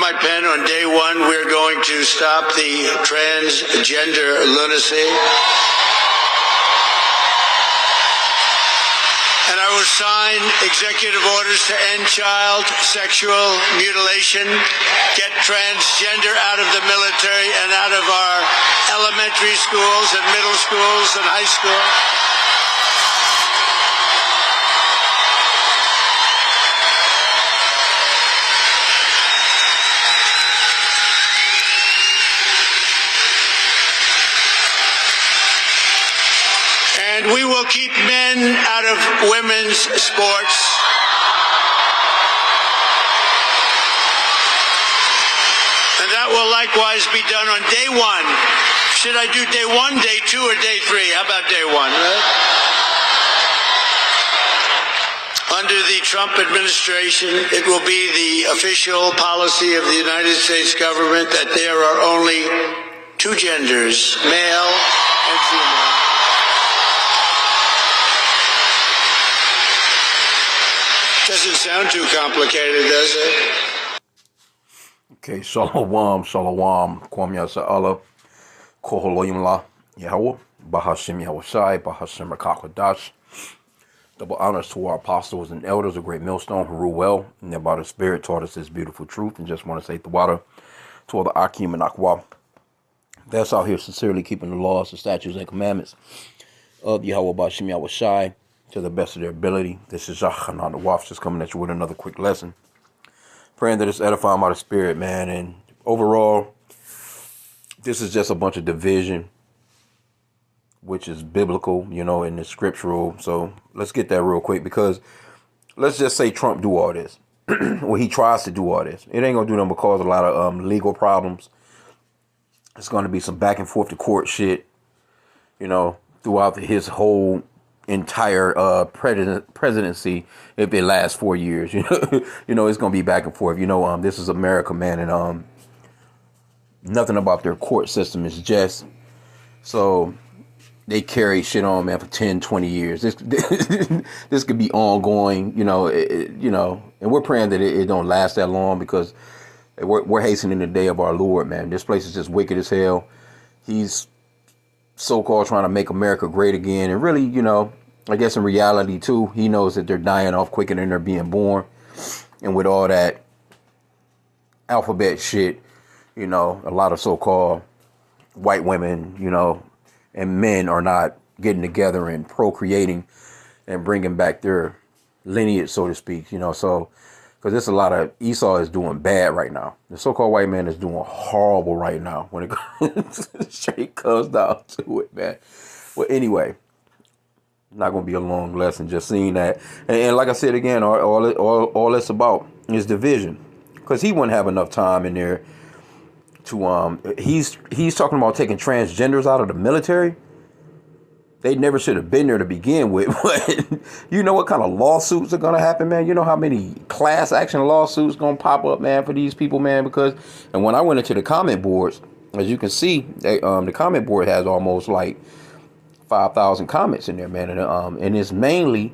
my pen on day one. We're going to stop the transgender lunacy. And I will sign executive orders to end child sexual mutilation, get transgender out of the military and out of our elementary schools and middle schools and high school. And we will keep men out of women's sports. And that will likewise be done on day one. Should I do day one, day two, or day three? How about day one, right? Under the Trump administration, it will be the official policy of the United States government that there are only two genders, male and female. Doesn't sound too complicated, does it? Okay, shalom, kwam yasa Allah, koholoyim la, Yahweh, Bahashim Yahushai, Bahashim Rakakwadash. Double honors to our apostles and elders, a great millstone who rule well, and that by the Spirit taught us this beautiful truth. And just want to say the water to all the H.I.M and Akwa that's out here sincerely keeping the laws, the statutes, and commandments of Yahweh Bahashim Yahushai to the best of their ability. This is Hanan the Waf, just coming at you with another quick lesson. Praying that it's edifying by the Spirit, man. And overall, this is just a bunch of division, which is biblical, you know, and it's scriptural. So let's get that real quick, because let's just say Trump do all this. Well, he tries to do all this. It ain't going to do nothing but cause a lot of legal problems. It's going to be some back and forth to court shit, you know, throughout his whole entire presidency, if it lasts 4 years. You know, it's gonna be back and forth. You know, this is America, man, and nothing about their court system is just. So they carry shit on, man, for 10, 20 years. This this could be ongoing, you know, and we're praying that it don't last that long, because we're hastening the day of our Lord, man. This place is just wicked as hell. He's so-called trying to make America great again, and really, you know, I guess in reality too, he knows that they're dying off quicker than they're being born. And with all that alphabet shit, you know, a lot of so-called white women, you know, and men are not getting together and procreating and bringing back their lineage, so to speak, you know. So because there's a lot of, Esau is doing bad right now. The so-called white man is doing horrible right now when it straight comes down to it, man. Well, anyway, not going to be a long lesson, just seeing that. And like I said again, all it's about is division. Because he wouldn't have enough time in there to, he's talking about taking transgenders out of the military. They never should have been there to begin with. But you know what kind of lawsuits are going to happen, man? You know how many class action lawsuits going to pop up, man, for these people, man? Because, and when I went into the comment boards, as you can see, the comment board has almost like 5,000 comments in there, man. And it's mainly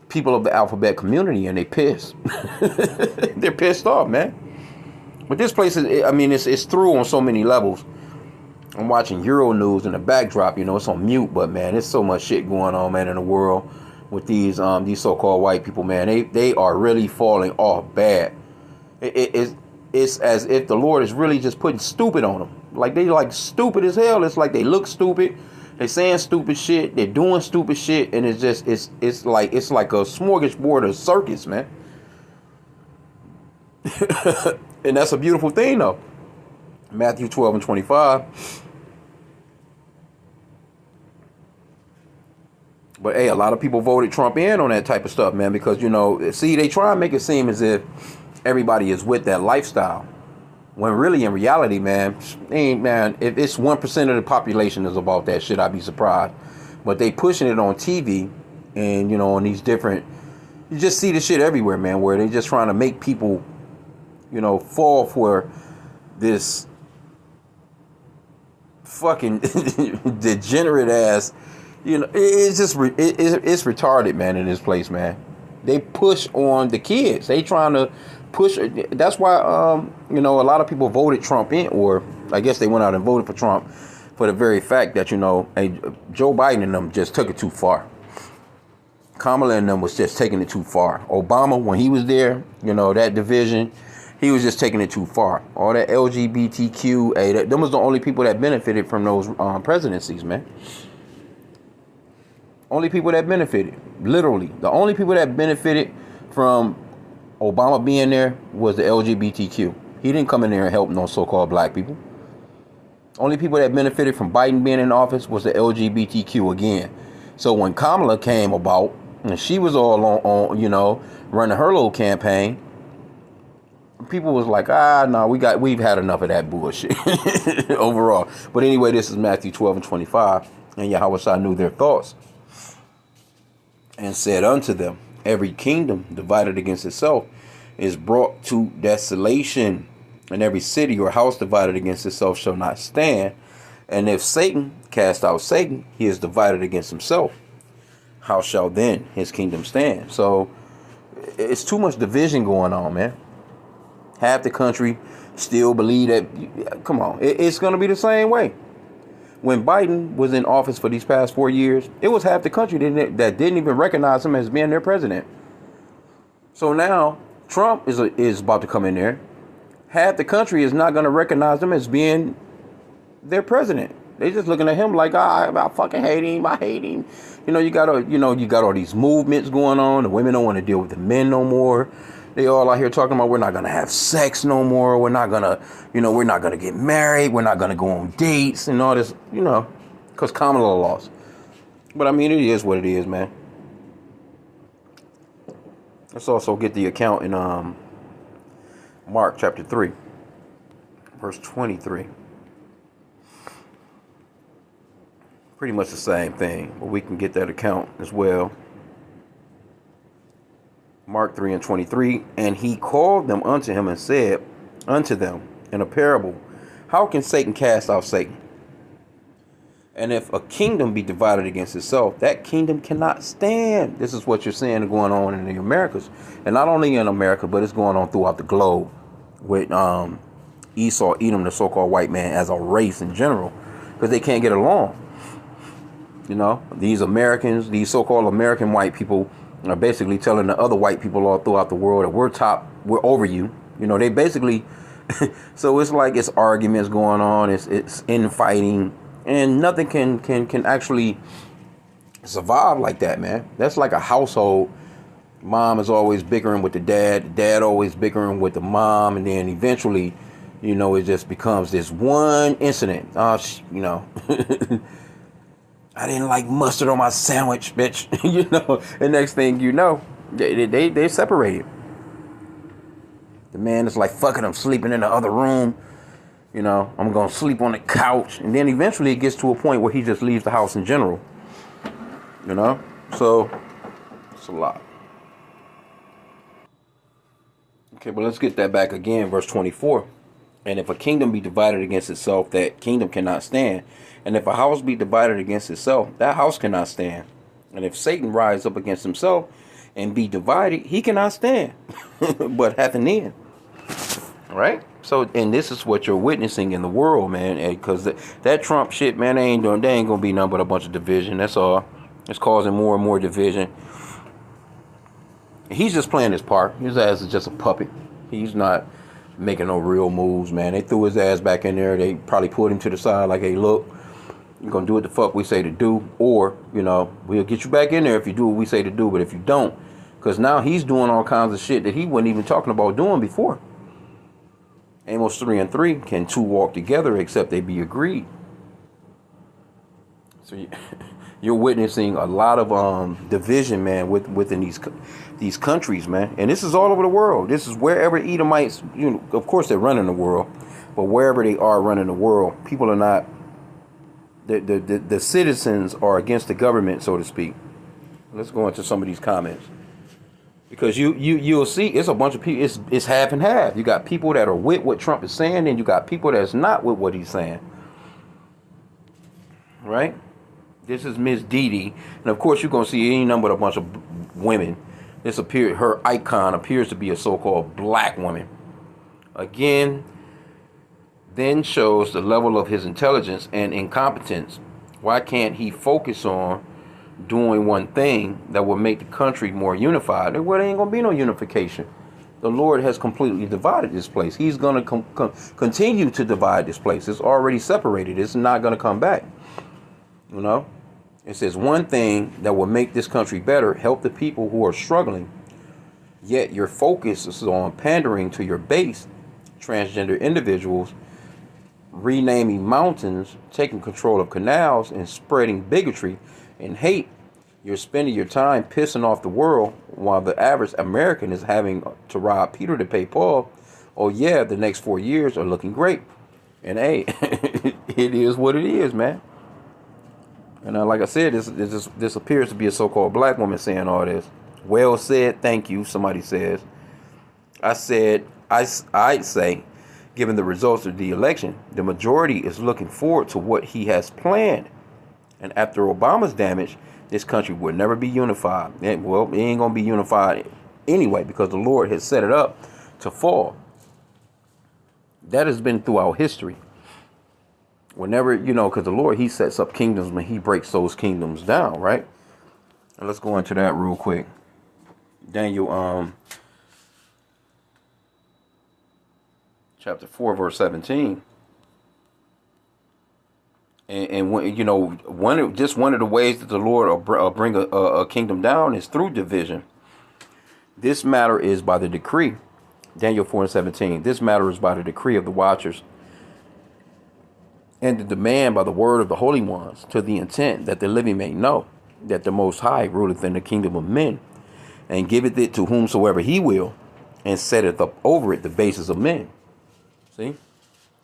people of the alphabet community, and they pissed. They're pissed off, man. But this place is, I mean, it's through on so many levels. I'm watching Euro News in the backdrop, you know, it's on mute, but man, there's so much shit going on, man, in the world with these so-called white people, man. They are really falling off bad. It's as if the Lord is really just putting stupid on them. Like, they like stupid as hell. It's like they look stupid. They're saying stupid shit. They're doing stupid shit. And it's just, it's like a smorgasbord of circus, man. And that's a beautiful thing, though. Matthew 12:25. But hey, a lot of people voted Trump in on that type of stuff, man, because, you know, see, they try and make it seem as if everybody is with that lifestyle, when really in reality, man, if it's 1% of the population is about that shit, I'd be surprised. But they pushing it on TV, and, you know, on these different, you just see the shit everywhere, man, where they just trying to make people, you know, fall for this fucking degenerate ass, you know. It's just it's retarded, man, in this place, man. They push on the kids. They trying to push. That's why a lot of people voted Trump in, or I guess they went out and voted for Trump for the very fact that Joe Biden and them just took it too far. Kamala and them was just taking it too far. Obama, when he was there, that division, he was just taking it too far. All that LGBTQ, them was the only people that benefited from those presidencies, man. Only people that benefited, literally. The only people that benefited from Obama being there was the LGBTQ. He didn't come in there and help no so-called black people. Only people that benefited from Biden being in office was the LGBTQ again. So when Kamala came about, and she was all on running her little campaign, people was like, no, we've had enough of that bullshit overall. But anyway, this is Matthew 12 and 25, and Yahweh knew their thoughts, and said unto them, every kingdom divided against itself is brought to desolation, and every city or house divided against itself shall not stand. And if Satan cast out Satan, he is divided against himself. How shall then his kingdom stand? So it's too much division going on, man. Half the country still believe that, come on, it's going to be the same way. When Biden was in office for these past 4 years, it was half the country that didn't even recognize him as being their president. So now Trump is about to come in there. Half the country is not going to recognize him as being their president. They just looking at him like, I fucking hate him. I hate him. You got all these movements going on. The women don't want to deal with the men no more. They all out here talking about we're not going to have sex no more. We're not going to get married. We're not going to go on dates and all this, because Kamala lost. But I mean, it is what it is, man. Let's also get the account in Mark chapter 3, verse 23. Pretty much the same thing, but we can get that account as well. Mark 3 and 23. And he called them unto him and said unto them in a parable, how can Satan cast out Satan? And if a kingdom be divided against itself, that kingdom cannot stand. This is what you're seeing going on in the Americas. And not only in America, but it's going on throughout the globe with Esau, Edom, the so-called white man, as a race in general, because they can't get along. These Americans, these so-called American white people are basically telling the other white people all throughout the world that we're over you. They basically, so it's like it's arguments going on, it's infighting, and nothing can actually survive like that, man. That's like a household. Mom is always bickering with the dad always bickering with the mom, and then eventually, it just becomes this one incident. I didn't like mustard on my sandwich, bitch. And next thing you know, they separated. The man is like, fuck it, I'm sleeping in the other room. I'm going to sleep on the couch. And then eventually it gets to a point where he just leaves the house in general. So it's a lot. Okay, but let's get that back again. Verse 24. And if a kingdom be divided against itself, that kingdom cannot stand. And if a house be divided against itself, that house cannot stand. And if Satan rise up against himself and be divided, he cannot stand, but hath an end. All right? So, and this is what you're witnessing in the world, man, because that Trump shit, man, they ain't going to be nothing but a bunch of division. That's all. It's causing more and more division. He's just playing his part. His ass is just a puppet. He's not making no real moves, man. They threw his ass back in there. They probably pulled him to the side like, hey, look, you're going to do what the fuck we say to do. Or, we'll get you back in there if you do what we say to do. But if you don't, because now he's doing all kinds of shit that he wasn't even talking about doing before. Amos 3 and 3, can two walk together except they be agreed? So you're witnessing a lot of division, man, within these countries, man. And this is all over the world. This is wherever Edomites, of course they're running the world, but wherever they are running the world, people are not, the citizens are against the government, so to speak. Let's go into some of these comments. Because you'll see it's a bunch of people, it's half and half. You got people that are with what Trump is saying, and you got people that's not with what he's saying. Right? This is Miss Dee Dee. And of course you're going to see any number of a bunch of women her icon appears to be a so-called black woman. Again, then shows the level of his intelligence and incompetence. Why can't he focus on doing one thing that will make the country more unified? Well, there ain't gonna be no unification. The Lord has completely divided this place. He's gonna continue to divide this place. It's already separated. It's not gonna come back. You know, it says one thing that will make this country better: help the people who are struggling. Yet your focus is on pandering to your base, transgender individuals, renaming mountains, taking control of canals, and spreading bigotry and hate. You're spending your time pissing off the world while the average American is having to rob Peter to pay Paul. Oh yeah, the next 4 years are looking great. And hey, it is what it is, man. And like I said, this appears to be a so-called black woman saying all this. Well said, thank you, somebody says. I said, I'd say, given the results of the election, the majority is looking forward to what he has planned. And after Obama's damage, this country will never be unified. Well, it ain't going to be unified anyway because the Lord has set it up to fall. That has been throughout history. Whenever, because the Lord, he sets up kingdoms when he breaks those kingdoms down, right? And let's go into that real quick. Daniel, chapter 4, verse 17. And when, one of the ways that the Lord will bring a kingdom down is through division. This matter is by the decree. Daniel 4 and 17. This matter is by the decree of the watchers and the demand by the word of the holy ones, to the intent that the living may know that the Most High ruleth in the kingdom of men, and giveth it to whomsoever he will, and setteth up over it the bases of men. See?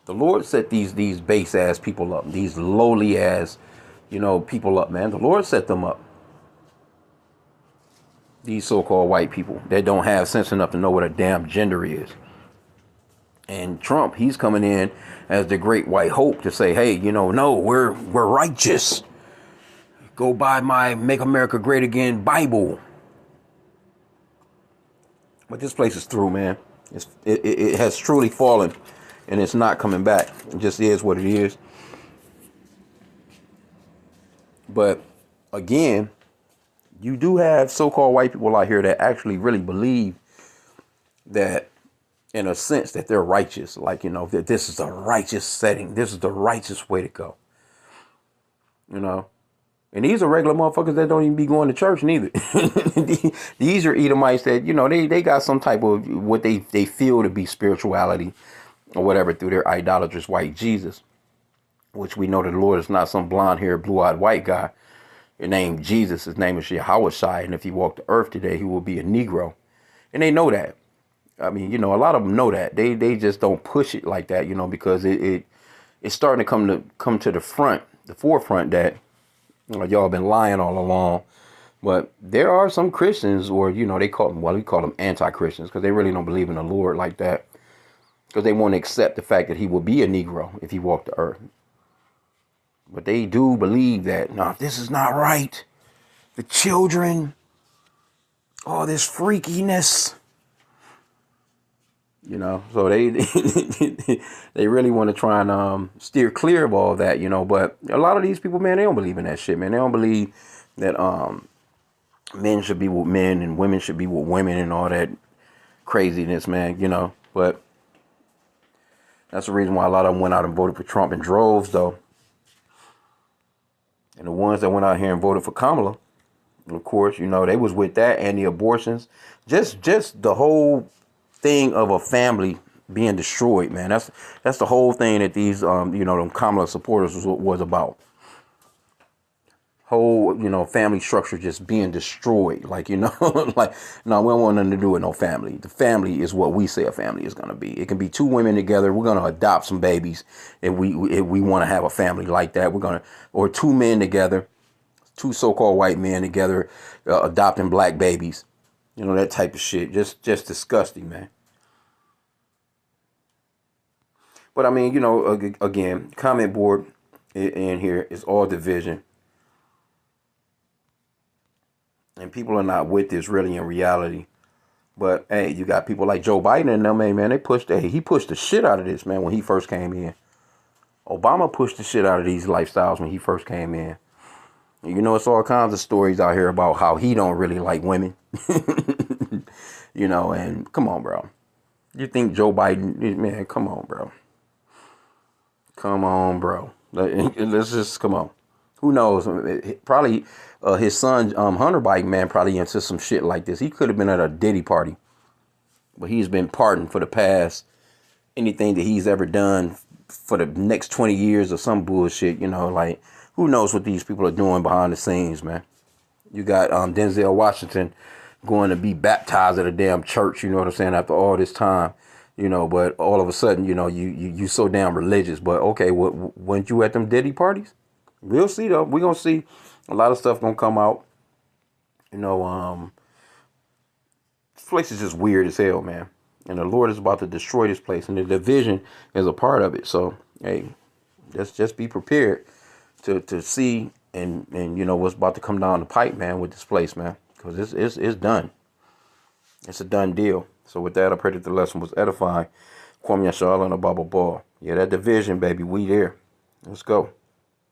The Lord set these base ass people up, these lowly ass, people up, man. The Lord set them up. These so-called white people that don't have sense enough to know what a damn gender is. And Trump, he's coming in as the great white hope to say, hey, no, we're righteous. Go buy my Make America Great Again Bible. But this place is through, man. It has truly fallen, and it's not coming back. It just is what it is. But again, you do have so-called white people out here that actually really believe that, in a sense, that they're righteous. Like, that this is the righteous setting. This is the righteous way to go. And these are regular motherfuckers that don't even be going to church neither. These are Edomites that, they got some type of what they feel to be spirituality or whatever through their idolatrous white Jesus, which we know that the Lord is not some blonde-haired, blue-eyed white guy named Jesus. His name is Yahweh, and if he walked the earth today, he will be a Negro. And they know that. I mean, a lot of them know that. They just don't push it like that, because it's starting to come to the forefront that y'all been lying all along. But there are some Christians, or we call them anti-Christians, because they really don't believe in the Lord like that, because they won't accept the fact that he will be a Negro if he walked the earth. But they do believe that, no, this is not right. The children, all this freakiness. So they they really want to try and steer clear of all that, But a lot of these people, man, they don't believe in that shit, man. They don't believe that men should be with men and women should be with women and all that craziness, man. But that's the reason why a lot of them went out and voted for Trump in droves, though. And the ones that went out here and voted for Kamala, of course, they was with that and the abortions, just the whole thing of a family being destroyed, man. That's the whole thing that these them Kamala supporters was about. Whole family structure just being destroyed, like like, no, we don't want nothing to do with no family. The family is what we say a family is gonna be. It can be two women together. We're gonna adopt some babies if we want to have a family like that. Or two men together, two so-called white men together, adopting black babies. That type of shit. Just disgusting, man. But I mean, again, comment board in here is all division. And people are not with this really in reality. But hey, you got people like Joe Biden and them, man, he pushed the shit out of this, man, when he first came in. Obama pushed the shit out of these lifestyles when he first came in. You know, it's all kinds of stories out here about how he don't really like women. You know, and come on, bro. You think Joe Biden, man, come on, bro. Come on, bro. Let's just, come on. Who knows? Probably his son, Hunter Biden, man, probably into some shit like this. He could have been at a Diddy party. But he's been pardoned for the past, anything that he's ever done for the next 20 years or some bullshit, you know, like, who knows what these people are doing behind the scenes, man. You got Denzel Washington going to be baptized at a damn church, you know what I'm saying, after all this time, you know, but all of a sudden, you know, you so damn religious. But okay, weren't you at them Diddy parties? We'll see, though. We're going to see a lot of stuff going to come out. You know, this place is just weird as hell, man. And the Lord is about to destroy this place. And the division is a part of it. So, hey, let's just be prepared to see and you know what's about to come down the pipe, man, with this place, man. Because it's done. It's a done deal. So with that, I pray that the lesson was edifying. Kwame Yashala and a Baba Ball. Yeah, that division, baby, we there. Let's go.